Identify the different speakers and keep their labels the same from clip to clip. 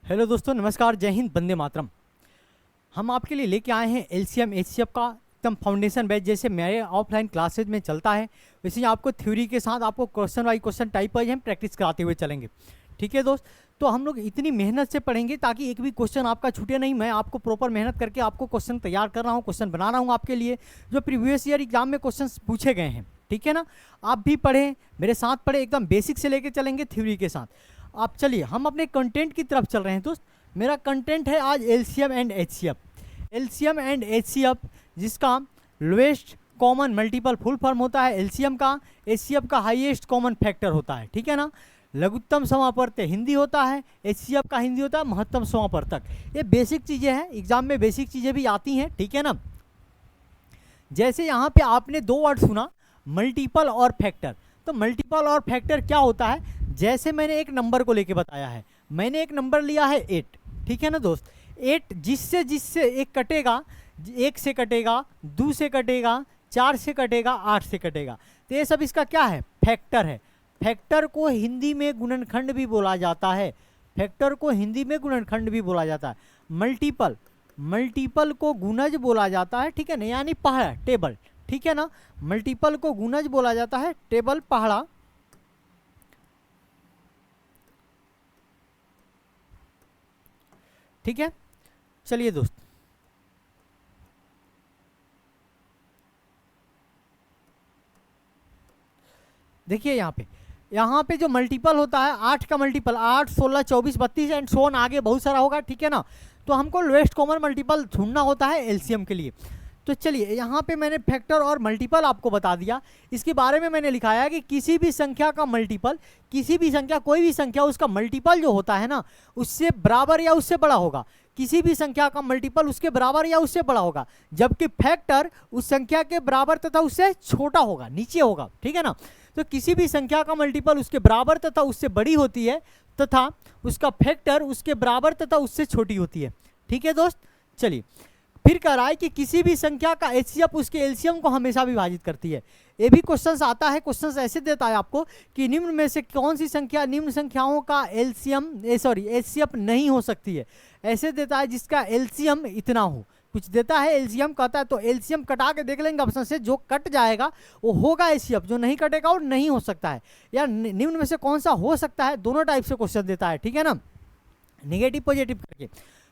Speaker 1: Hello दोस्तों, नमस्कार, जय हिंद, वंदे मातरम। हम आपके लिए लेके आए हैं एलसीएम एचसीएफ का एकदम फाउंडेशन बैच। जैसे मेरे ऑफलाइन क्लासेज में चलता है वैसे ही आपको थ्योरी के साथ आपको question wise question type wise हम प्रैक्टिस कराते हुए चलेंगे। ठीक है दोस्त, तो हम लोग इतनी मेहनत से पढ़ेंगे ताकि एक भी क्वेश्चन आपका छूटे नहीं। मैं आपको प्रॉपर मेहनत करके आपको क्वेश्चन तैयार कर रहा हूँ, क्वेश्चन बना रहा हूँ आपके लिए जो प्रीवियस ईयर एग्जाम में क्वेश्चन पूछे गए हैं। ठीक है ना, आप भी पढ़ें, मेरे साथ पढ़े, एकदम बेसिक से लेके चलेंगे थ्योरी के साथ। आप चलिए हम अपने कंटेंट की तरफ चल रहे हैं दोस्त। मेरा कंटेंट है आज LCM and HCF. LCM and HCF जिसका lowest common multiple full form होता है एलसीएम का, एचसीएफ का हाईएस्ट कॉमन फैक्टर होता है। ठीक है ना, लघुत्तम समापर्त हिंदी होता है, एचसीएफ का हिंदी होता है महत्तम समापर्तक। ये बेसिक चीज़ें हैं, एग्जाम में बेसिक चीज़ें भी आती हैं। ठीक है ना, जैसे यहाँ पे आपने दो वर्ड सुना मल्टीपल और फैक्टर। तो मल्टीपल और फैक्टर क्या होता है, जैसे मैंने एक नंबर को लेके बताया है, मैंने एक नंबर लिया है 8। ठीक है ना दोस्त, 8 जिससे जिससे एक कटेगा, 1 से कटेगा, 2 से कटेगा, 4 से कटेगा, 8 से कटेगा, तो ये सब इसका क्या है, फैक्टर है। फैक्टर को हिंदी में गुणनखंड भी बोला जाता है, फैक्टर को हिंदी में गुणनखंड भी बोला जाता है। मल्टीपल, मल्टीपल को गुणज बोला जाता है। ठीक है ना, यानी पहाड़ा, टेबल। ठीक है ना, मल्टीपल को गुणज बोला जाता है, टेबल, पहाड़ा। ठीक है, चलिए दोस्त, देखिए यहाँ पे जो मल्टीपल होता है 8 का मल्टीपल 8, 16, 24, 32 एंड सो ऑन, आगे बहुत सारा होगा। ठीक है ना, तो हमको लोएस्ट कॉमन मल्टीपल ढूंढना होता है एलसीएम के लिए। तो चलिए यहाँ पे मैंने फैक्टर और मल्टीपल आपको बता दिया। इसके बारे में मैंने लिखा है कि किसी भी संख्या का मल्टीपल, किसी भी संख्या, कोई भी संख्या, उसका मल्टीपल जो होता है ना उससे बराबर या उससे बड़ा होगा। किसी भी संख्या का मल्टीपल उसके बराबर या उससे बड़ा होगा, जबकि फैक्टर उस संख्या के बराबर तथा उससे छोटा होगा, नीचे होगा। ठीक है ना, तो किसी भी संख्या का मल्टीपल उसके बराबर तथा उससे बड़ी होती है तथा उसका फैक्टर उसके बराबर तथा उससे छोटी होती है। ठीक है दोस्त, चलिए फिर कह रहा है कि किसी भी संख्या का एचसीएफ उसके एलसीएम को हमेशा विभाजित करती है। ये भी क्वेश्चन आता है, क्वेश्चन ऐसे देता है आपको कि निम्न में से कौन सी संख्या निम्न संख्याओं का एचसीएफ नहीं हो सकती है। ऐसे देता है जिसका एलसीएम इतना हो, कुछ देता है एलसीएम कहता है, तो एलसीएम कटा के देख लेंगे ऑप्शन से, जो कट जाएगा वो होगा एचसीएफ, जो नहीं कटेगा वो नहीं हो सकता है। या निम्न में से कौन सा हो सकता है, दोनों टाइप से क्वेश्चन देता है। ठीक है ना, निगेटिव पॉजिटिव करके।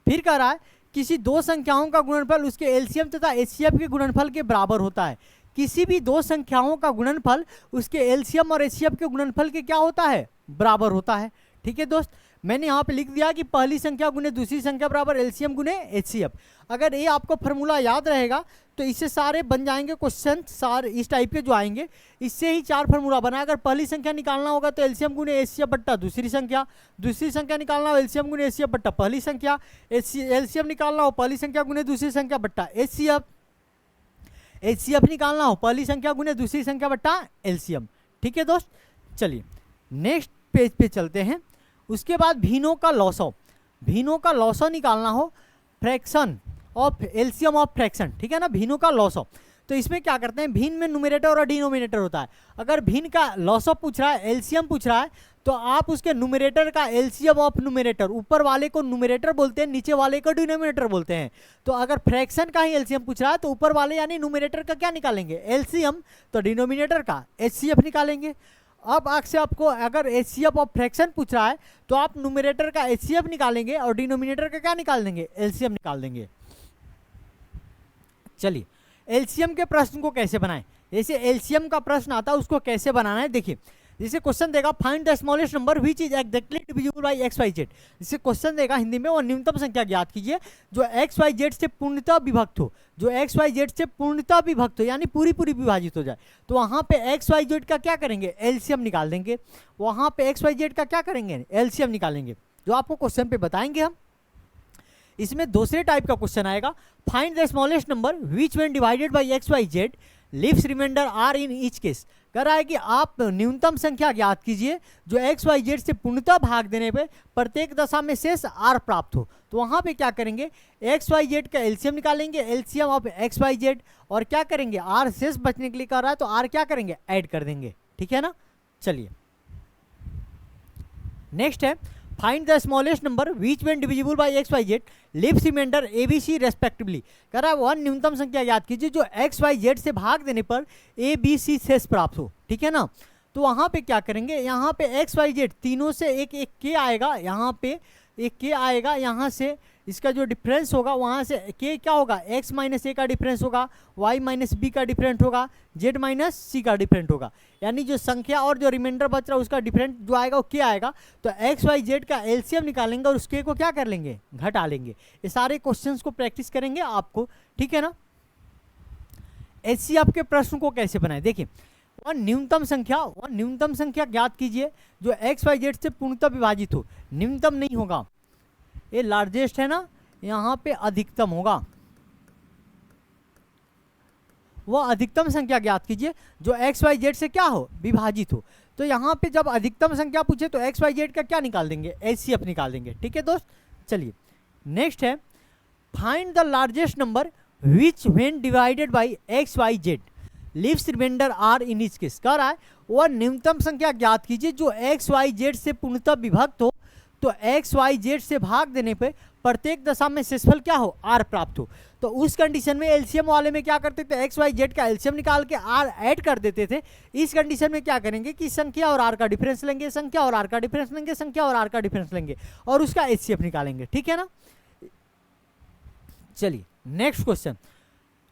Speaker 1: फिर कह रहा है किसी दो संख्याओं का गुणनफल उसके एलसीएम तथा एचसीएफ के गुणनफल के बराबर होता है। किसी भी दो संख्याओं का गुणनफल उसके एलसीएम और एचसीएफ के गुणनफल के क्या होता है, बराबर होता है। ठीक है दोस्त, मैंने यहाँ पे लिख दिया कि पहली संख्या गुने दूसरी संख्या बराबर एलसीएम गुने एचसीएफ। अगर ये आपको फॉर्मूला याद रहेगा तो इससे सारे बन जाएंगे क्वेश्चन, सारे इस टाइप के जो आएंगे, इससे ही 4 फॉर्मूला बना। अगर पहली संख्या निकालना होगा तो एलसीएम गुने एचसीएफ बट्टा दूसरी संख्या, दूसरी संख्या निकालना हो एलसीएम गुने एचसीएफ बट्टा पहली संख्या, एलसीएम निकालना हो पहली संख्या गुने दूसरी संख्या बट्टा एचसीएफ, एचसीएफ निकालना हो पहली संख्या गुने दूसरी संख्या बट्टा एलसीएम। ठीक है दोस्त, चलिए नेक्स्ट पेज पे चलते हैं। उसके बाद भिन्नों का लॉसो, भिन्नों का लॉसो निकालना हो fraction of LCM of fraction. ठीक है ना, भिन्नों का लॉसो, तो इसमें क्या करते हैं, भिन्न में न्यूमरेटर और डिनोमिनेटर होता है। अगर भिन्न का लॉसो पूछ रहा है, एलसीएम पूछ रहा है, तो आप उसके न्यूमरेटर का एलसीएम ऑफ न्यूमरेटर, ऊपर वाले को न्यूमरेटर बोलते हैं, नीचे वाले को डिनोमिनेटर बोलते हैं। तो अगर फ्रैक्शन का ही एलसीएम पूछ रहा है तो ऊपर वाले यानी न्यूमरेटर का क्या निकालेंगे, एलसीएम, तो डिनोमिनेटर का एचसीएफ निकालेंगे। अब आपसे आपको अगर एचसीएफ ऑफ फ्रैक्शन पूछ रहा है तो आप न्यूमरेटर का एचसीएफ निकालेंगे और डिनोमिनेटर का क्या निकाल देंगे, एलसीएम निकाल देंगे। चलिए एलसीएम के प्रश्न को कैसे बनाएं, जैसे एलसीएम का प्रश्न आता है उसको कैसे बनाना है। देखिए जैसे क्वेश्चन देगा find the smallest number which is exactly divisible by x y z. जैसे क्वेश्चन देगा हिंदी में, वो न्यूनतम संख्या ज्ञात कीजिए जो एक्स वाई जेड से पूर्णतः विभक्त हो, जो एक्स वाई जेड से पूर्णतः विभक्त हो यानी पूरी पूरी विभाजित हो जाए। तो वहाँ पे एक्स वाई जेड का क्या करेंगे, एलसीएम निकाल देंगे। वहाँ पे एक्स वाई जेड का क्या करेंगे, एलसीएम निकालेंगे, जो आपको क्वेश्चन पे बताएंगे हम। इसमें दूसरे टाइप का क्वेश्चन आएगा, find the smallest number which when divided by x y z leaves remainder R in each case. कह रहा है कि आप न्यूनतम संख्या ज्ञात कीजिए जो एक्स वाई जेड से पूर्णतः भाग देने पे प्रत्येक दशा में शेष आर प्राप्त हो। तो वहाँ पे क्या करेंगे, एक्स वाई जेड का एलसीएम निकालेंगे, LCM of x y z, और क्या करेंगे, आर शेष बचने के लिए कर रहा है तो आर क्या करेंगे, ऐड कर देंगे। ठीक है ना, चलिए नेक्स्ट है find the smallest number which when divisible by x y z leaves remainder a b c respectively. कह रहा है वह न्यूनतम संख्या याद कीजिए जो एक्स वाई जेड से भाग देने पर ए बी सी शेष प्राप्त हो, ठीक है ना। तो वहाँ पे क्या करेंगे, यहाँ पे एक्स वाई जेड तीनों से एक एक के आएगा, यहाँ पे एक के आएगा, यहाँ से इसका जो डिफरेंस होगा वहाँ से के क्या होगा, एक्स माइनस ए का डिफरेंस होगा, वाई माइनस बी का डिफरेंट होगा, जेड माइनस सी का डिफरेंट होगा, यानी जो संख्या और जो रिमाइंडर बच रहा है उसका डिफरेंट जो आएगा वो के आएगा। तो एक्स वाई जेड का एलसीएम निकालेंगे और उसके को क्या कर लेंगे, घटा लेंगे। ये सारे क्वेश्चंस को प्रैक्टिस करेंगे आपको, ठीक है ना। एचसीएफ के प्रश्न को कैसे बनाए, देखिए वह न्यूनतम संख्या ज्ञात कीजिए जो एक्स वाई जेड से पूर्णतः विभाजित हो। न्यूनतम नहीं होगा, ये लार्जेस्ट है ना, यहाँ पे अधिकतम होगा। वह अधिकतम संख्या ज्ञात कीजिए जो एक्स वाई जेड से क्या हो, विभाजित हो। तो यहाँ पे जब अधिकतम संख्या पूछे तो एक्स वाई जेड का क्या निकाल देंगे, एचसीएफ निकाल देंगे, ठीक है दोस्त। चलिए नेक्स्ट है find the largest number which when divided by x y z leaves remainder R in each case. कह रहा है वह न्यूनतम संख्या ज्ञात कीजिए जो एक्स वाई जेड से पूर्णतः विभक्त हो, तो एक्स वाई जेड से भाग देने पे प्रत्येक दशा में शेषफल क्या हो, आर प्राप्त हो। तो उस कंडीशन में एलसीएम वाले में क्या करते थे, एक्स वाई जेड का एलसीएम निकाल के आर ऐड कर देते थे। इस कंडीशन में क्या करेंगे कि संख्या और आर का डिफरेंस लेंगे, संख्या और आर का डिफरेंस लेंगे, संख्या और आर का डिफरेंस लेंगे और उसका एचसीएफ निकालेंगे, ठीक है ना। चलिए नेक्स्ट क्वेश्चन,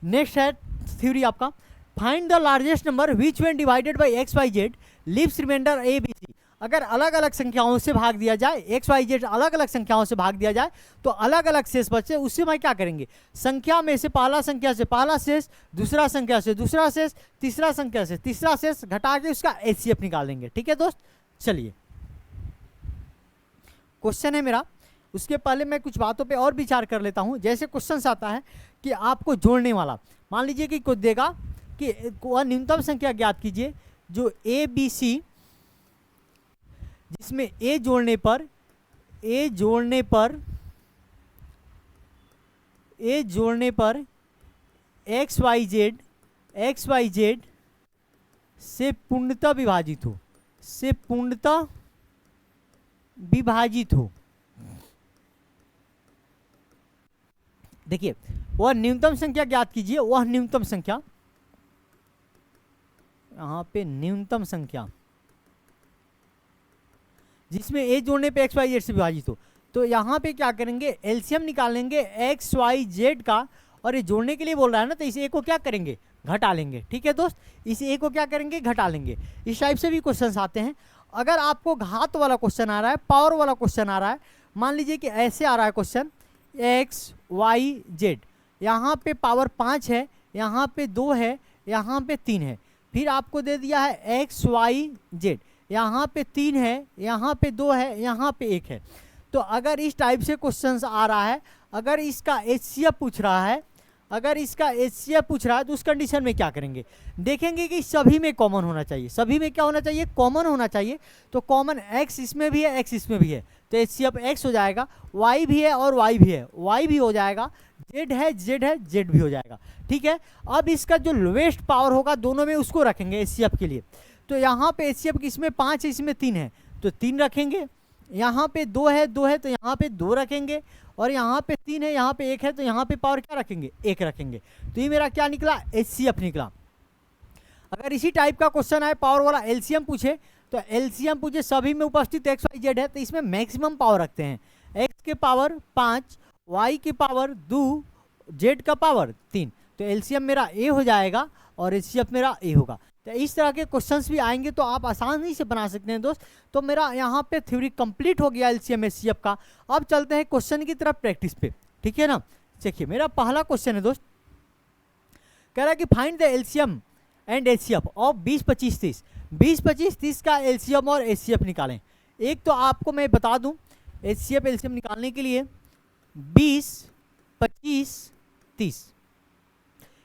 Speaker 1: नेक्स्ट है थ्योरी आपका find the largest number which when divided by x y z leaves remainder a b c. अगर अलग अलग संख्याओं से भाग दिया जाए, एक्स वाई जेड अलग अलग संख्याओं से भाग दिया जाए तो अलग अलग शेष बचे, उससे मैं क्या करेंगे, संख्या में से पहला संख्या से पहला शेष, दूसरा संख्या से दूसरा शेष, तीसरा संख्या से तीसरा शेष घटा के उसका एचसीएफ निकाल देंगे, ठीक है दोस्त। चलिए क्वेश्चन है मेरा, उसके पहले मैं कुछ बातों पे और विचार कर लेता हूं। जैसे क्वेश्चन आता है कि आपको जोड़ने वाला, मान लीजिए कि कुछ देगा कि वह न्यूनतम संख्या ज्ञात कीजिए जो ए बी सी जिसमें ए जोड़ने पर एक्स वाई जेड से पूर्णतः विभाजित हो, देखिए वह न्यूनतम संख्या ज्ञात कीजिए, वह न्यूनतम संख्या, यहाँ पे न्यूनतम संख्या जिसमें ए जोड़ने पे एक्स वाई जेड से विभाजित हो। तो यहाँ पे क्या करेंगे, एलसीएम निकालेंगे एक्स वाई जेड का, और ये जोड़ने के लिए बोल रहा है ना, तो इस ए को क्या करेंगे, घटा लेंगे, ठीक है दोस्त। इस ए को क्या करेंगे, घटा लेंगे। इस टाइप से भी क्वेश्चंस आते हैं। अगर आपको घात वाला क्वेश्चन आ रहा है, पावर वाला क्वेश्चन आ रहा है, मान लीजिए कि ऐसे आ रहा है क्वेश्चन एक्स वाई जेड, यहाँ पे पावर 5 है, यहाँ पे 2 है, यहाँ पे 3 है, फिर आपको दे दिया है एक्स वाई जेड, यहाँ पे 3 है, यहाँ पे 2 है, यहाँ पे 1 है। तो अगर इस टाइप से क्वेश्चंस आ रहा है, अगर इसका एचसीएफ पूछ रहा है, तो उस कंडीशन में क्या करेंगे, देखेंगे कि सभी में कॉमन होना चाहिए। सभी में क्या होना चाहिए, कॉमन होना चाहिए। तो कॉमन एक्स इसमें भी है, एक्स इसमें भी है, तो एचसीएफ एक्स हो जाएगा, वाई भी है और वाई भी है, वाई भी हो जाएगा, जेड है, जेड भी हो जाएगा, ठीक है। अब इसका जो लोवेस्ट पावर होगा दोनों में उसको रखेंगे एचसीएफ के लिए। तो यहाँ पे एचसीएफ किसमें 5 है, इसमें 3 है, तो 3 रखेंगे। यहाँ पे 2 है तो यहाँ पे 2 रखेंगे, और यहाँ पे 3 है, यहाँ पे 1 है, तो यहाँ पे पावर क्या रखेंगे, 1 रखेंगे। तो ये मेरा क्या निकला, एचसीएफ निकला। अगर इसी टाइप का क्वेश्चन आए, पावर वाला एलसीएम पूछे, तो एलसीएम पूछे सभी में उपस्थित एक्स वाई जेड है, तो इसमें मैक्सिमम पावर रखते हैं, एक्स के पावर 5, वाई की पावर 2, जेड का पावर 3। तो एलसीएम मेरा ए हो जाएगा और एचसीएफ मेरा ए होगा। तो इस तरह के क्वेश्चंस भी आएंगे तो आप आसानी से बना सकते हैं दोस्त। तो मेरा यहाँ पे थ्योरी कंप्लीट हो गया एलसीएम एचसीएफ का। अब चलते हैं क्वेश्चन की तरफ प्रैक्टिस पे, ठीक है ना। देखिए मेरा पहला क्वेश्चन है दोस्त, कह रहा है कि find the LCM and HCF of 20, 25, 30। 20, 25, 30 का एलसीएम और एचसीएफ निकालें। एक तो आपको मैं बता दूं एचसीएफ एलसीएम निकालने के लिए 20, 25, 30,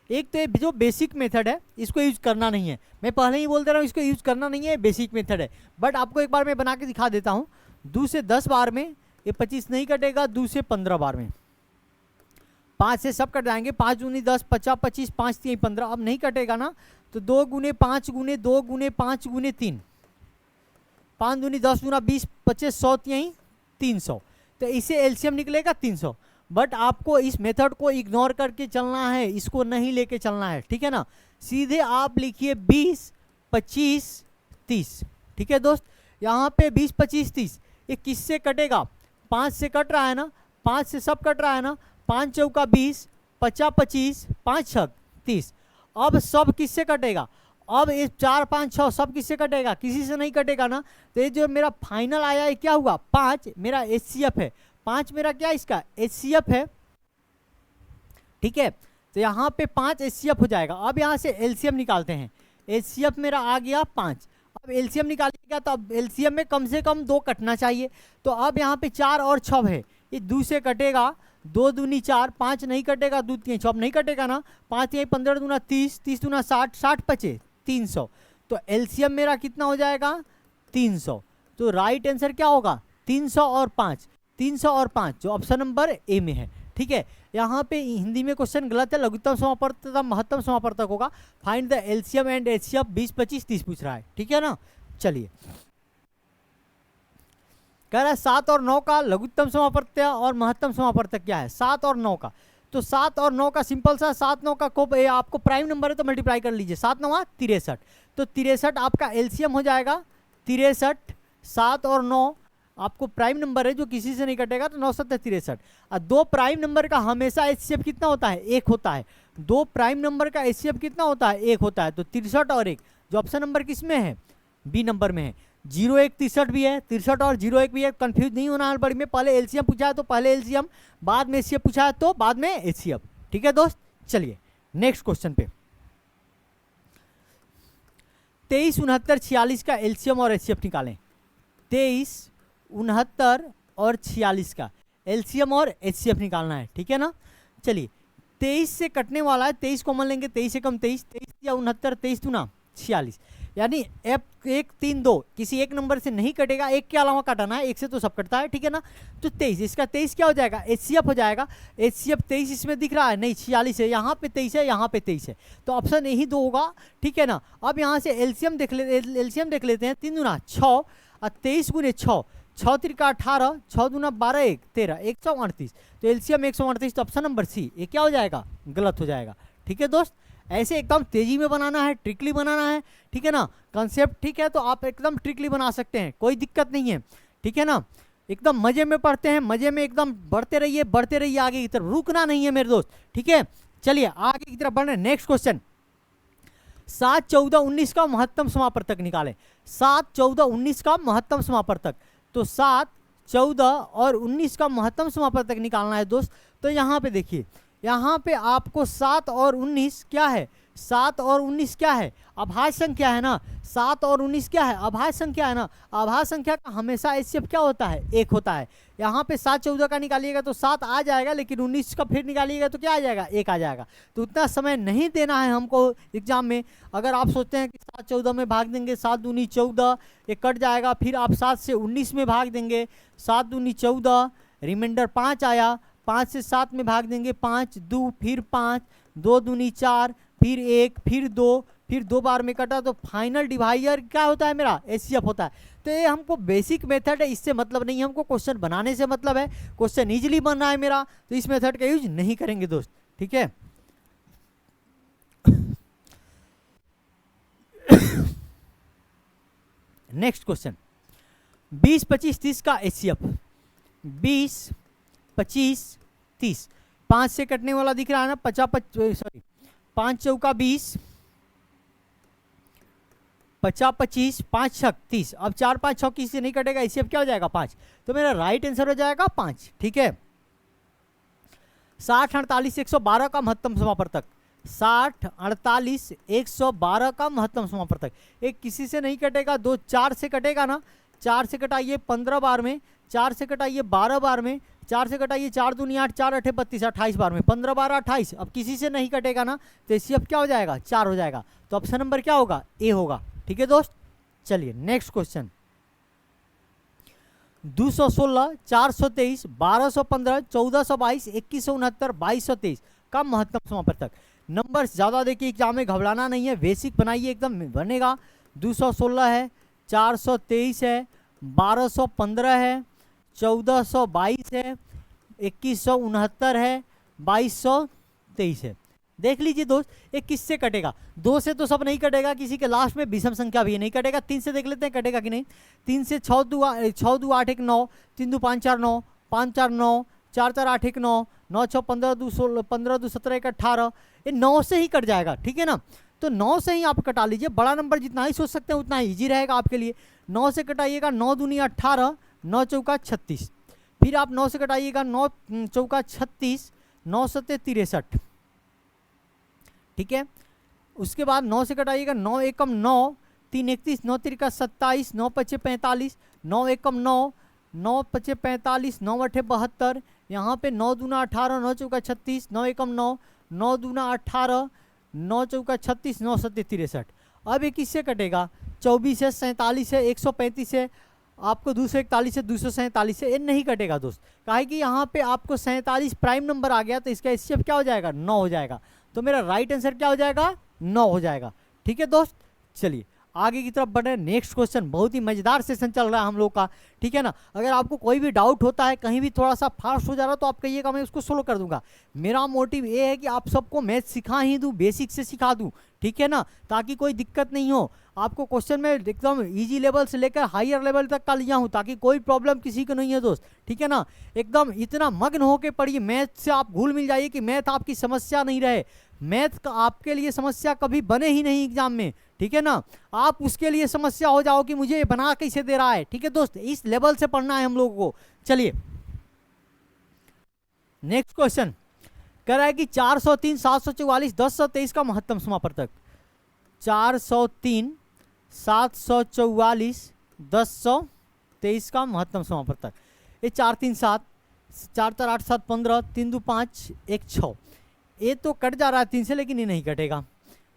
Speaker 1: एक तो ये जो बेसिक मेथड है इसको यूज करना नहीं है, मैं पहले ही बोल दे रहा हूँ, इसको यूज करना नहीं है, बेसिक मेथड है। बट आपको एक बार मैं बना के दिखा देता हूँ। 2 से 10 बार में ये 25 नहीं कटेगा, 2 से 15 बार में 5 से सब कट जाएंगे, 5 दूनी 10, 50, 25, 5 3 15, अब नहीं कटेगा ना, तो 2 गुने 5 गुने 2 गुने 5 गुने 3, 5 दूनी 10 गुना 20, 25, 100 3 300, तो इसे एलसीएम निकलेगा 300। बट आपको इस मेथड को इग्नोर करके चलना है, इसको नहीं लेके चलना है, ठीक है ना। सीधे आप लिखिए 20, 25, 30, ठीक है दोस्त। यहाँ पे 20, 25, 30 ये किससे कटेगा? 5 से कट रहा है ना, 5 से सब कट रहा है ना। 5 चौका 20, 50, 25, 5 छक 30। अब सब किससे कटेगा? अब ये 4, 5, 6 सब किससे कटेगा? किसी से नहीं कटेगा ना। तो ये जो मेरा फाइनल आया है क्या हुआ? 5 मेरा HCF है, 5 मेरा क्या इसका HCF है, ठीक है। तो यहाँ पे 5 HCF हो जाएगा। अब यहाँ से एलसीएम निकालते हैं। HCF मेरा आ गया 5। अब एलसीएम निकालिएगा तो अब एलसीएम में कम से कम 2 कटना चाहिए। तो अब यहाँ पे 4 और 6 है, ये 2 से कटेगा, 2 दूनी 4, 5 नहीं कटेगा, 2 3 6 नहीं कटेगा ना। 5 यही 15 दूना 30, 30 दूना 60, 60 पचे 300। तो एलसीएम मेरा कितना हो जाएगा? 300। तो राइट आंसर क्या होगा? 300 और 5, 300 और 5 जो ऑप्शन नंबर ए में है, ठीक है। यहाँ पे हिंदी में क्वेश्चन गलत है, लघुत्तम समापवर्तक तथा महत्तम समापवर्तक होगा। Find the LCM and HCF 20, 25, 30 पूछ रहा है, ठीक है ना। चलिए, कह रहा है 7 और 9 का लघुत्तम समापवर्तक और महत्तम समापवर्तक क्या है? 7 और 9 का, तो 7 और 9 का सिंपल सा, 7 9 का को आपको प्राइम नंबर है तो मल्टीप्लाई कर लीजिए। 7 9 63, तो 63 आपका एलसीएम हो जाएगा 63। 7 और 9 आपको प्राइम नंबर है जो किसी से नहीं कटेगा, तो 9 7 63। और 2 प्राइम नंबर का हमेशा एचसीएफ कितना होता है? 1 होता है। 2 प्राइम नंबर का एचसीएफ कितना होता है? 1 होता है। तो 63 और 1 जो ऑप्शन नंबर किस में है? बी नंबर में है। 0 1 63 भी है, 63 और 0 1 भी है। कंफ्यूज नहीं होना है बड़ी में, पहले एलसीएम पूछा है तो पहले एलसीएम, बाद में एचसीएफ पूछा है तो बाद में एचसीएफ, ठीक है दोस्त। चलिए नेक्स्ट क्वेश्चन पे, 23 69 46 का एलसीएम और एचसीएफ निकालें। 23 69 और 46 का एलसीएम और एचसीएफ निकालना है, ठीक है ना। चलिए 23 से कटने वाला है, 23 कॉमन लेंगे, 23 से कम 23, 23 या 69, 23 दूना 46, यानी F 1 3 2 किसी एक नंबर से नहीं कटेगा, एक के अलावा कटाना है, एक से तो सब कटता है, ठीक है ना। तो 23, इसका 23 क्या हो जाएगा? एचसीएफ हो जाएगा। एचसीएफ 23 इसमें दिख रहा है नहीं, 46 है, यहाँ पे 23 है, यहाँ पे 23 है, तो ऑप्शन यही 2 होगा, ठीक है ना। अब यहाँ से एलसीएम देख लेते हैं। 3 दूना 6 और 23 गुने 6, 6 त्रिका 18, 6 दूना 12 1 13, 138। तो एलसीएम 138, तो ऑप्शन नंबर सी ये क्या हो जाएगा? गलत हो जाएगा, ठीक है दोस्त। ऐसे एकदम तेजी में बनाना है, ट्रिकली बनाना है, ठीक है ना। कंसेप्ट ठीक है तो आप एकदम ट्रिकली बना सकते हैं, कोई दिक्कत नहीं है, ठीक है ना। एकदम मजे में पढ़ते हैं, मजे में एकदम बढ़ते रहिए आगे की तरफ, रुकना नहीं है मेरे दोस्त, ठीक है। चलिए आगे की तरफ बढ़ रहे हैं। नेक्स्ट क्वेश्चन, 7 14 19 का महत्तम समापवर्तक निकालें। 7 14 19 का महत्तम समापवर्तक, तो 7 14 और 19 का महत्तम समापवर्तक निकालना है दोस्त। तो यहाँ पे देखिए, यहाँ पे आपको 7 और 19 क्या है? 7 और 19 क्या है? अभाज्य संख्या है ना। 7 और 19 क्या है? अभाज्य संख्या है ना। अभाज्य संख्या का हमेशा एचसीएफ क्या होता है? 1 होता है। यहाँ पे 7 14 का निकालिएगा तो 7 आ जाएगा, लेकिन 19 का फिर निकालिएगा तो क्या आ जाएगा? 1 आ जाएगा। तो उतना समय नहीं देना है हमको एग्जाम में। अगर आप सोचते हैं कि 7 14 में भाग देंगे, 7 दूनी 14, ये कट जाएगा, फिर आप 7 से 19 में भाग देंगे, 7 दूनी 14, रिमाइंडर 5 आया, 5 से 7 में भाग देंगे, 5 2 फिर 5, 2 दूनी 4, फिर 1, फिर 2, फिर 2 बार में कटा, तो फाइनल डिवाइडर क्या होता है? मेरा एचसीएफ होता है। तो ये हमको बेसिक मेथड है, इससे मतलब नहीं है, हमको क्वेश्चन बनाने से मतलब है। क्वेश्चन इजीली बन रहा है मेरा, तो इस मेथड का यूज नहीं करेंगे दोस्त, ठीक है। नेक्स्ट क्वेश्चन, 20 25 30 का एचसीएफ। 20 25 30, 5 से कटने वाला दिख रहा है ना, 5 चौका 20, 50 25, 5 छक 30। अब 4 5 6 किसी से नहीं कटेगा, इसे अब क्या हो जाएगा? 5। तो मेरा राइट आंसर हो जाएगा 5, ठीक है। 60 48 112 का महत्तम समापवर्तक। 60 48 112 का महत्तम समापवर्तक, एक किसी से नहीं कटेगा, 2 4 से कटेगा ना। 4 से कटाइए 15 बार में, 4 से कटाइए 12 बार में, 4 से कटाइए 4 दूनी 8, 4 8 32, 28 बार में, 15 12 28। अब किसी से नहीं कटेगा ना, तो इसी अब क्या हो जाएगा? 4 हो जाएगा। तो ऑप्शन नंबर क्या होगा? ए होगा, ठीक है दोस्त। चलिए नेक्स्ट क्वेश्चन, 216 423 1215 1422 2169 2223 का महत्तम समापवर्तक। नंबर ज़्यादा देखिए, एग्जाम में घबराना नहीं है, बेसिक बनाइए, एकदम बनेगा। 216 है, 423 है, 1215 है, 1422 है, 2169 है, 2223 है। देख लीजिए दोस्त, ये किससे कटेगा? 2 से तो सब नहीं कटेगा, किसी के लास्ट में विषम संख्या भी नहीं कटेगा। 3 से देख लेते हैं कटेगा कि नहीं। 3 से 6 2 8 1 9, 3 2 5 4 9, 5 4 9, 4 4 8 1 9, 9 6 15 2 16, 15 2 17 1 18, ये 9 से ही कट जाएगा, ठीक है ना। तो 9 से ही आप कटा लीजिए, बड़ा नंबर जितना ही सोच सकते हैं उतना ईजी रहेगा आपके लिए। 9 से कटाइएगा, 9 दूनी 18, 9 चौका 36, फिर आप 9 से कटाइएगा, 9 चौका 36, 9 सत्ते 63, ठीक है। उसके बाद 9 से कटाइएगा, 9 एकम 9, 3 31, 9 तिरका 27, 9 पचे 45, 9 एकम 9, 9 पचे 45, 9 अठे 72, यहाँ पे 9 दूना 18, 9 चौका 36, 9 एकम 9, 9 दूना 18, 9 चौका 36, 9 सत्ते 63। अब ये किससे कटेगा? 24 है, 47 है, 135 है, आपको 241 है, 247 है, ये नहीं कटेगा दोस्त। काहे कि यहाँ पे आपको 47 प्राइम नंबर आ गया, तो इसका एचसीएफ क्या हो जाएगा? 9 हो जाएगा। तो मेरा राइट आंसर क्या हो जाएगा? 9 हो जाएगा, ठीक है दोस्त। चलिए आगे की तरफ बढ़े। नेक्स्ट क्वेश्चन, बहुत ही मजेदार सेशन चल रहा है हम लोग का, ठीक है ना। अगर आपको कोई भी डाउट होता है, कहीं भी थोड़ा सा फास्ट हो जा रहा है, तो आप कहिएगा, मैं उसको सोल्व कर दूंगा। मेरा मोटिव ये है कि आप सबको मैथ सिखा ही दूं, बेसिक से सिखा दूं, ठीक है ना, ताकि कोई दिक्कत नहीं हो। आपको क्वेश्चन में एकदम इजी लेवल से लेकर हायर लेवल तक का लिया हूं, ताकि कोई प्रॉब्लम किसी को नहीं है दोस्त, ठीक है ना। एकदम इतना मग्न होकर पढ़िए, मैथ से आप भूल मिल जाइए कि मैथ आपकी समस्या नहीं रहे। मैथ का आपके लिए समस्या कभी बने ही नहीं एग्जाम में, ठीक है ना। आप उसके लिए समस्या हो जाओ कि मुझे ये बना कैसे दे रहा है, ठीक है दोस्त। इस लेवल से पढ़ना है हम लोगों को। चलिए नेक्स्ट क्वेश्चन कह रहा है कि 403 744 1023 का महत्तम समापवर्तक। 403 744 1023 का महत्तम समापवर्तक। ये 4 3 7, 4 4 8 7 15, 3 2 5 1 6, ये तो कट जा रहा है 3 से, लेकिन ये नहीं कटेगा,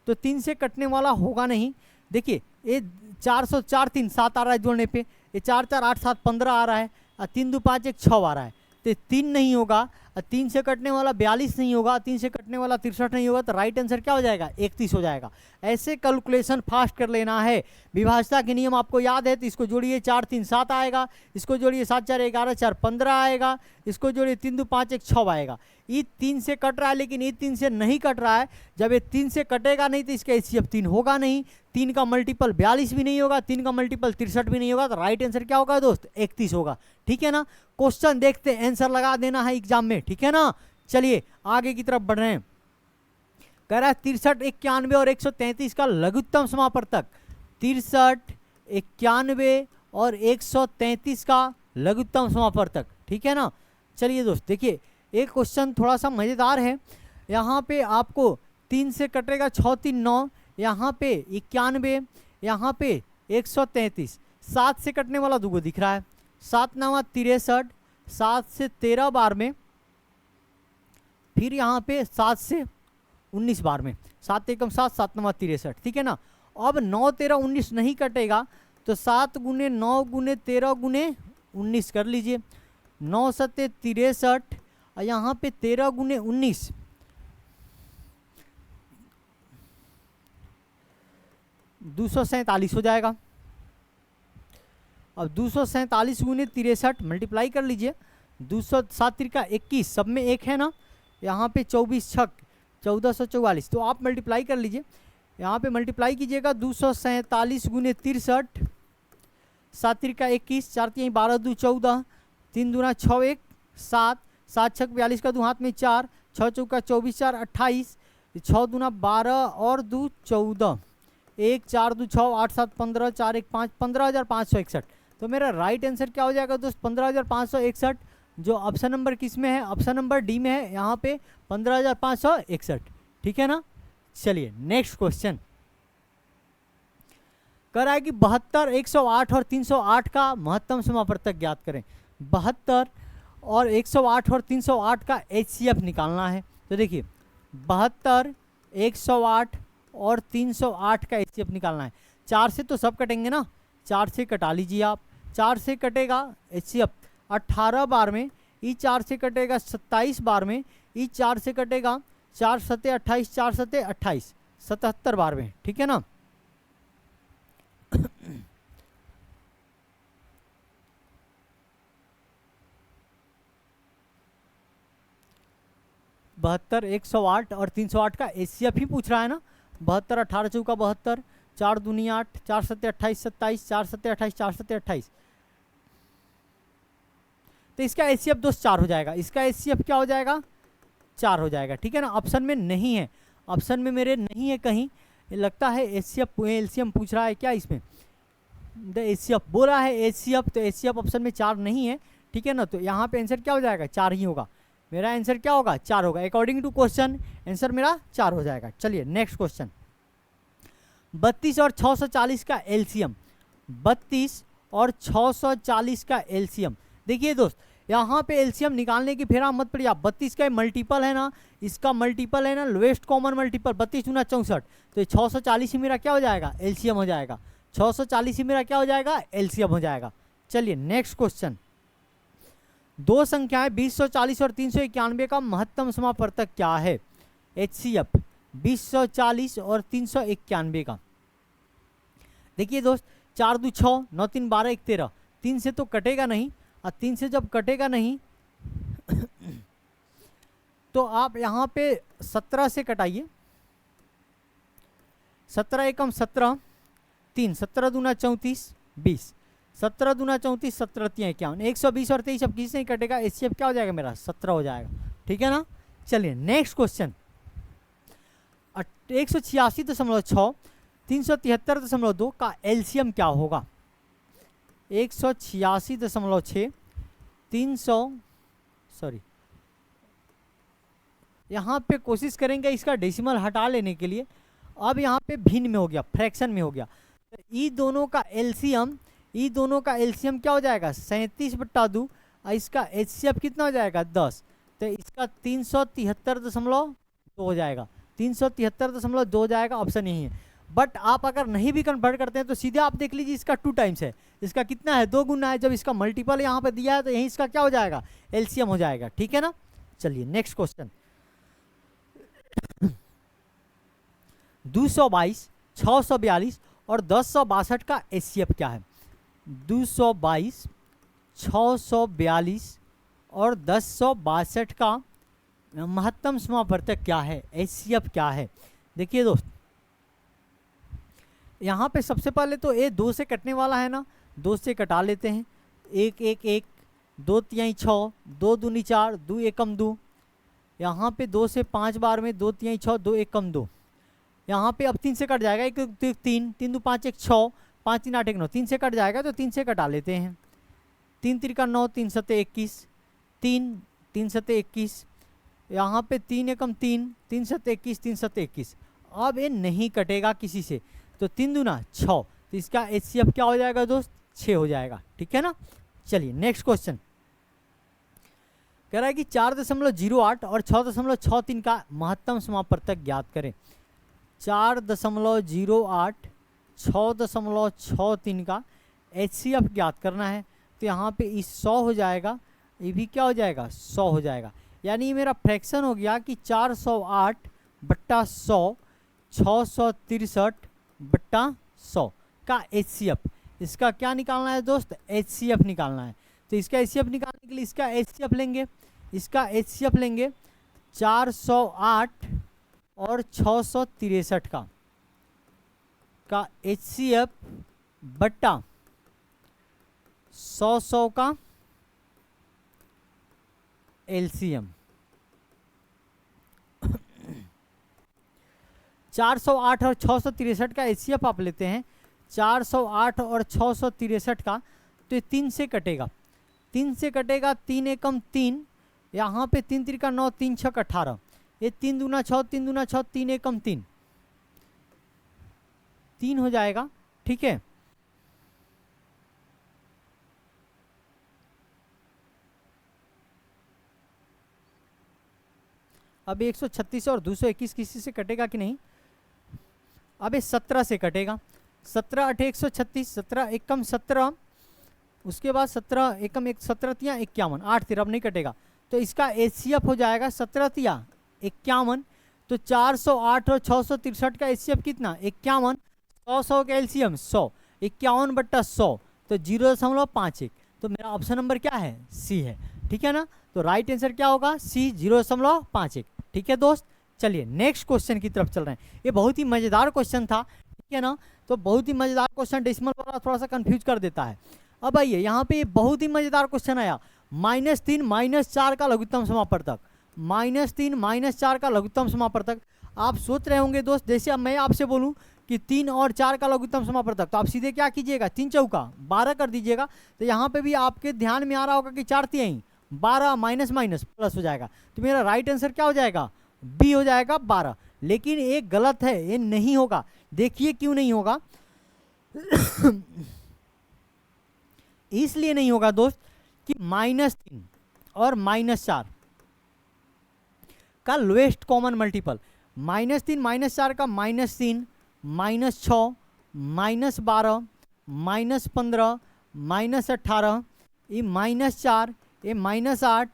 Speaker 1: तो 3 से कटने वाला होगा नहीं। देखिए ये 404 3 7 आ रहा है जोड़ने पे, ये 4 4 8 7 15 आ रहा है, और 3 2 5 1 6 आ रहा है, तो 3 नहीं होगा। 3 से कटने वाला 42 नहीं होगा, 3 से कटने वाला 63 नहीं होगा, तो राइट आंसर क्या हो जाएगा? 31 हो जाएगा। ऐसे कैलकुलेशन फास्ट कर लेना है। विभाज्यता के नियम आपको याद है, तो इसको जोड़िए 4 3 7 आएगा, इसको जोड़िए 7 4 11 4 15 आएगा, इसको जोड़िए 3 2 5 1 6 आएगा। ये 3 से कट रहा है, लेकिन ये 3 से नहीं कट रहा है। जब ये 3 से कटेगा नहीं, तो इसका एचसीएफ 3 होगा नहीं। 3 का मल्टीपल 42 भी नहीं होगा, 3 का मल्टीपल 63 भी नहीं होगा, तो राइट आंसर क्या होगा दोस्त? 31 होगा, ठीक है ना। क्वेश्चन देखते हैं, आंसर लगा देना है एग्जाम में, ठीक है ना। चलिए आगे की तरफ बढ़ रहे हैं। कह रहा है 63 91 और 133 का लघुत्तम समापवर्तक। 63 91 और 133 का लघुत्तम समापवर्तक, ठीक है ना। चलिए दोस्त देखिए, एक क्वेश्चन थोड़ा सा मजेदार है। यहाँ पे आपको 3 से कटेगा 6 3 9, यहाँ पे 91, यहाँ पे 133, 7 से कटने वाला दूगो दिख रहा है, 7 9 63, 7 से 13 बार में, फिर यहाँ पे 7 से 19 बार में, 7 एकम 7, 7 9 63, ठीक है ना। अब 9 13 19 नहीं कटेगा, तो 7 गुने 9 गुने 13 गुने 19 कर लीजिए, 9 सत्ते 63, और यहाँ पे 13 गुने 19, 247 हो जाएगा। अब 247 गुने 63 मल्टीप्लाई कर लीजिए, 207 त्रिका 21, सब में एक है ना, यहाँ पे 24 छक 1444, तो आप मल्टीप्लाई कर लीजिए। यहाँ पे मल्टीप्लाई कीजिएगा, 247 गुने 63, 7 त्रिका 21, 4 3 12 2 14, 3 दूना 6 1 7, 7 छक 42 का 2 हाथ में 4, 6 चौका 24 4 28, 6 दूना 12 और 2 14, 1 4 2 6 8 7 15 4 1 5, 15,561। तो मेरा राइट आंसर क्या हो जाएगा दोस्त? 15,561। जो ऑप्शन नंबर किस में है? ऑप्शन नंबर डी में है, यहाँ पे 15,561, ठीक है ना। चलिए नेक्स्ट क्वेश्चन कह रहा है कि 72 108 और 308 का महत्तम समापवर्तक ज्ञात करें। 72 और 108 और 308 का एचसीएफ निकालना है। तो देखिए 72 108 और 308 का एचसीएफ निकालना है। 4 से तो सब कटेंगे ना, 4 से कटा लीजिए आप। 4 से कटेगा एचसीएफ 18 बार में, ई 4 से कटेगा 27 बार में, ई 4 से कटेगा 4 सत्ते 28, 4 सत्ते 28, 77 बार में, ठीक है ना। 72, 108 और 308 का एचसीएफ ही पूछ रहा है ना। 72, 18 चौका 72, 4 दूनी 8, 4 सत्ते 28, 27, 4 सत्ते 28, 4 सत्ते 28। तो इसका एचसीएफ दोस्त 4 हो जाएगा। इसका एचसीएफ क्या हो जाएगा? 4 हो जाएगा। ठीक है ना, ऑप्शन में नहीं है, ऑप्शन में मेरे नहीं है कहीं। लगता है एचसीएफ एलसीएम पूछ रहा है क्या इसमें? द एचसीएफ बोला है एचसीएफ, तो एचसीएफ ऑप्शन में 4 नहीं है। ठीक है ना, तो यहाँ पे आंसर क्या हो जाएगा? 4 ही होगा। मेरा आंसर क्या होगा? 4 होगा। अकॉर्डिंग टू क्वेश्चन आंसर मेरा 4 हो जाएगा। चलिए नेक्स्ट क्वेश्चन, 32 और 640 का एलसीएम। 32 और 640 का एलसीएम। देखिए दोस्त, यहाँ पे एलसीएम निकालने की फेरा मत पड़िए आप। 32 का मल्टीपल है ना, इसका मल्टीपल है ना लोएस्ट कॉमन मल्टीपल 32 गुना 64, तो 640 ही मेरा क्या हो जाएगा? एलसीएम हो जाएगा। 640 ही मेरा क्या हो जाएगा? एलसीएम हो जाएगा। चलिए नेक्स्ट क्वेश्चन, दो संख्याएं 240 और 391 का महत्तम समापवर्तक क्या है? एचसीएफ 240 और 391 का। देखिए दोस्त, 4 2 6, 9 3 12 1 13, 3 से तो कटेगा नहीं, और 3 से जब कटेगा नहीं तो आप यहाँ पे 17 से कटाइए। 17 एकम 17, 3 17 दूना 34 20, 17 दूना 34, 17 3 51, 120 और 23 अब किसी से नहीं कटेगा। एचसीएफ क्या हो जाएगा मेरा? 17 हो जाएगा। ठीक है ना। चलिए नेक्स्ट क्वेश्चन, 186.6 373.2 का एलसीएम क्या होगा? 186.6 यहाँ पे कोशिश करेंगे इसका डेसिमल हटा लेने के लिए। अब यहाँ पे भिन्न में हो गया, फ्रैक्शन में हो गया। तो ई दोनों का एलसीएम क्या हो जाएगा? 37/2, और इसका एचसीएफ कितना हो जाएगा? 10। तो इसका 373.2 हो जाएगा। 373.2 हो जाएगा। ऑप्शन यही है। बट आप अगर नहीं भी कन्वर्ट करते हैं तो सीधे आप देख लीजिए, इसका 2 टाइम्स है। इसका कितना है? 2 गुना है। जब इसका मल्टीपल यहाँ पे दिया है तो यही इसका क्या हो जाएगा? एलसीएम हो जाएगा। ठीक है ना। चलिए नेक्स्ट क्वेश्चन, 222, 642 और 1062 का एचसीएफ क्या है? 222, 642 और 1062 का महत्तम समापवर्तक क्या है? एचसीएफ क्या है? देखिए दोस्त, यहाँ पे सबसे पहले तो ये 2 से कटने वाला है ना, 2 से कटा लेते हैं। 1 1 1, 2 3 6, 2 दूनी 4, 2 एकम 2। यहाँ पे 2 से 5 बार में 2 3 6, 2 एकम 2। यहाँ पे अब 3 से कट जाएगा। 1 2 3, 3 2 5 1 6, 5 3 8 1 9, 3 से कट जाएगा तो 3 से कटा लेते हैं। 3 3 9, 3 7 21, 3 3 7 21। यहाँ पे 3 एकम 3, 3 7 21, 3 7 21। अब ये नहीं कटेगा किसी से, तो 3 दूना 6, तो इसका एचसीएफ क्या हो जाएगा दोस्त? 6 हो जाएगा। ठीक है ना। चलिए नेक्स्ट क्वेश्चन, कह रहा है कि 4.08 और 6.63 का महत्तम समापवर्तक ज्ञात करें। 4.08, 6.63 का एचसीएफ ज्ञात करना है। तो यहाँ पे इस 100 हो जाएगा, ये भी क्या हो जाएगा? 100 हो जाएगा। यानी मेरा फ्रैक्शन हो गया कि 408/100, 663/100 का एचसीएफ। इसका क्या निकालना है दोस्त? एचसीएफ निकालना है। तो इसका एचसीएफ निकालने के लिए इसका एचसीएफ लेंगे। इसका एचसीएफ लेंगे 408 और 663 का एचसीएफ बट्टा 100 का एलसीएम। 408 और 663 का एचसीएफ आप लेते हैं। 408 और 663 का, तो ये 3 से कटेगा। 3 से कटेगा, 3 एकम 3, यहाँ पे 3 3 का 9, 3 6 18, ये 3 दूना 6, 3 दूना 6, 3 एकम 3, 3 हो जाएगा। ठीक है। अब 136 और 221 किसी से कटेगा कि नहीं? अब ये 17 से कटेगा। 17 8 136, 17 एकम 17, उसके बाद 17 एकम 1, 17 तिया 51, 8 13 अब नहीं कटेगा। तो इसका एचसीएफ हो जाएगा 17 तिया 51। तो 408 और 663 का एचसीएफ कितना? 51। 100 का एलसीएम 100, 51/100, तो 0.51। तो मेरा ऑप्शन नंबर क्या है? सी है। ठीक है ना। तो राइट आंसर क्या होगा? सी, 0.51। ठीक है दोस्त, चलिए नेक्स्ट क्वेश्चन की तरफ चल रहे हैं। ये बहुत ही मज़ेदार क्वेश्चन था, ठीक है ना, तो बहुत ही मज़ेदार क्वेश्चन, डेसिमल वाला थोड़ा सा कंफ्यूज कर देता है। अब आइए यहाँ पे बहुत ही मज़ेदार क्वेश्चन आया, -3 -4 का लघुत्तम समापवर्तक, -3 -4 का लघुत्तम समापवर्तक। आप सोच रहे होंगे दोस्त, जैसे अब मैं आपसे बोलूँ कि 3 और 4 का लघुत्तम समापवर्तक, तो आप सीधे क्या कीजिएगा, 3 चौका 12 कर दीजिएगा। तो यहाँ पे भी आपके ध्यान में आ रहा होगा कि 4 तिहाई 12 माइनस माइनस प्लस हो जाएगा, तो मेरा राइट आंसर क्या हो जाएगा, बी हो जाएगा 12। लेकिन ये गलत है, ये नहीं होगा। देखिए क्यों नहीं होगा इसलिए नहीं होगा दोस्त कि -3 और -4 का लोएस्ट कॉमन मल्टीपल, -3 -4 का -3 -6 -12 -15 -18, ये -4 ये -8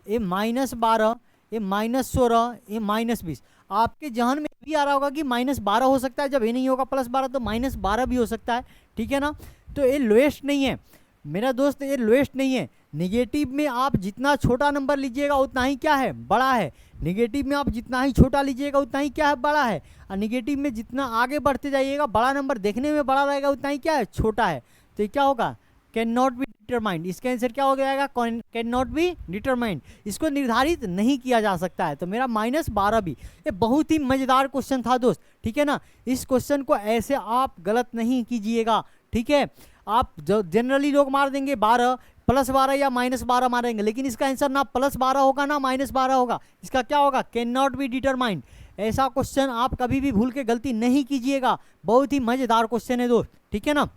Speaker 1: ये -12 ये -16 ये -20। आपके जहन में भी आ रहा होगा कि -12 हो सकता है, जब ये नहीं होगा +12 तो -12 भी हो सकता है, ठीक है ना। तो ये लोएस्ट नहीं है मेरा दोस्त, ये लोएस्ट नहीं है। नेगेटिव में आप जितना छोटा नंबर लीजिएगा उतना ही क्या है, बड़ा है। नेगेटिव में आप जितना ही छोटा लीजिएगा उतना ही क्या है, बड़ा है। और नेगेटिव में जितना आगे बढ़ते जाइएगा, बड़ा नंबर देखने में बड़ा रहेगा उतना ही क्या है, छोटा है। तो ये क्या होगा, कैन नॉट बी डिटरमाइंड। इसका आंसर क्या हो जाएगा, कैन नॉट बी डिटरमाइंड, इसको निर्धारित नहीं किया जा सकता है। तो मेरा -12 भी। ये बहुत ही मज़ेदार क्वेश्चन था दोस्त, ठीक है ना। इस क्वेश्चन को ऐसे आप गलत नहीं कीजिएगा, ठीक है। आप जो जनरली लोग मार देंगे 12 +12 या -12 मारेंगे, लेकिन इसका आंसर ना +12 होगा ना -12 होगा। इसका क्या होगा, कैन नॉट बी डिटरमाइंड। ऐसा क्वेश्चन आप कभी भी भूल के गलती नहीं कीजिएगा। बहुत ही मज़ेदार क्वेश्चन है दोस्त, ठीक है ना।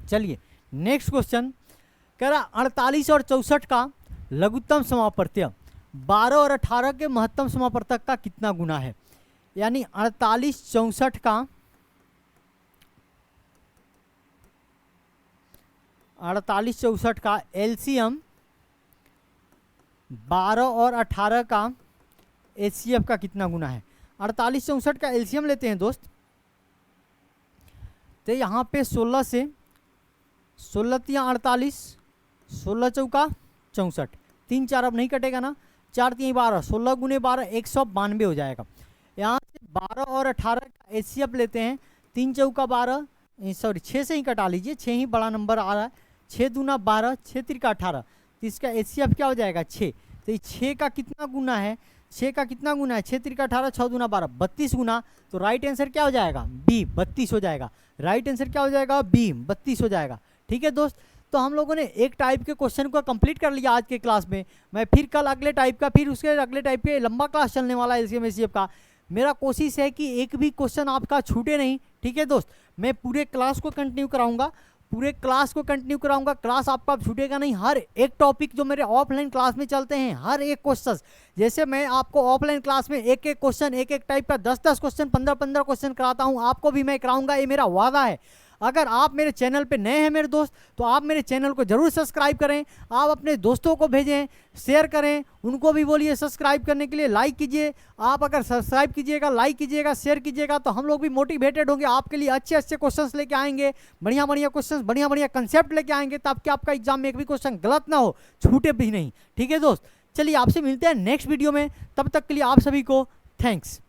Speaker 1: चलिए नेक्स्ट क्वेश्चन कह रहा 48 और 64 का लघुत्तम समापवर्तक 12 और 18 के महत्तम समापवर्तक का कितना गुना है। यानी 48 64 का 48 64 का एलसीएम 12 और 18 का एचसीएफ का कितना गुना है। 48 64 का एलसीएम लेते हैं दोस्त, तो यहाँ पे 16 से 16 तिया 48, 16 चौका 64, 3 4 अब नहीं कटेगा ना, 4 तिया 12, 16 गुने 12 192 हो जाएगा। यहाँ से 12 और 18 का एचसीएफ लेते हैं, 3 चौका 12, सॉरी 6 से ही कटा लीजिए, 6 ही बड़ा नंबर आ रहा है, 6 दूना 12, 6 तिरका 18, तो इसका एचसीएफ क्या हो जाएगा 6। तो ये 6 का कितना गुना है, 6 का कितना गुना है, 6 तिरका 18, 6 दूना 12, 32 गुना। तो राइट आंसर क्या हो जाएगा, बी 32 हो जाएगा। राइट आंसर क्या हो जाएगा, बी 32 हो जाएगा, ठीक है दोस्त। तो हम लोगों ने एक टाइप के क्वेश्चन को कंप्लीट कर लिया आज के क्लास में। मैं फिर कल अगले टाइप का, फिर उसके अगले टाइप के लंबा क्लास चलने वाला है एलसीएम एचसीएफ का। मेरा कोशिश है कि एक भी क्वेश्चन आपका छूटे नहीं, ठीक है दोस्त। मैं पूरे क्लास को कंटिन्यू कराऊंगा, पूरे क्लास को कंटिन्यू कराऊंगा। क्लास आपका छूटेगा नहीं। हर एक टॉपिक जो मेरे ऑफलाइन क्लास में चलते हैं, हर एक क्वेश्चन, जैसे मैं आपको ऑफलाइन क्लास में एक एक क्वेश्चन, एक एक टाइप का 10-10 क्वेश्चन, 15-15 क्वेश्चन कराता हूं, आपको भी मैं कराऊंगा, ये मेरा वादा है। अगर आप मेरे चैनल पे नए हैं मेरे दोस्त, तो आप मेरे चैनल को जरूर सब्सक्राइब करें। आप अपने दोस्तों को भेजें, शेयर करें, उनको भी बोलिए सब्सक्राइब करने के लिए, लाइक कीजिए। आप अगर सब्सक्राइब कीजिएगा, लाइक कीजिएगा, शेयर कीजिएगा, तो हम लोग भी मोटिवेटेड होंगे, आपके लिए अच्छे अच्छे क्वेश्चंस लेके आएंगे, बढ़िया बढ़िया क्वेश्चंस, बढ़िया बढ़िया कंसेप्ट लेके आएंगे, ताकि आपका एग्जाम में एक भी क्वेश्चन गलत ना हो, छूटे भी नहीं, ठीक है दोस्त। चलिए आपसे मिलते हैं नेक्स्ट वीडियो में, तब तक के लिए आप सभी को थैंक्स।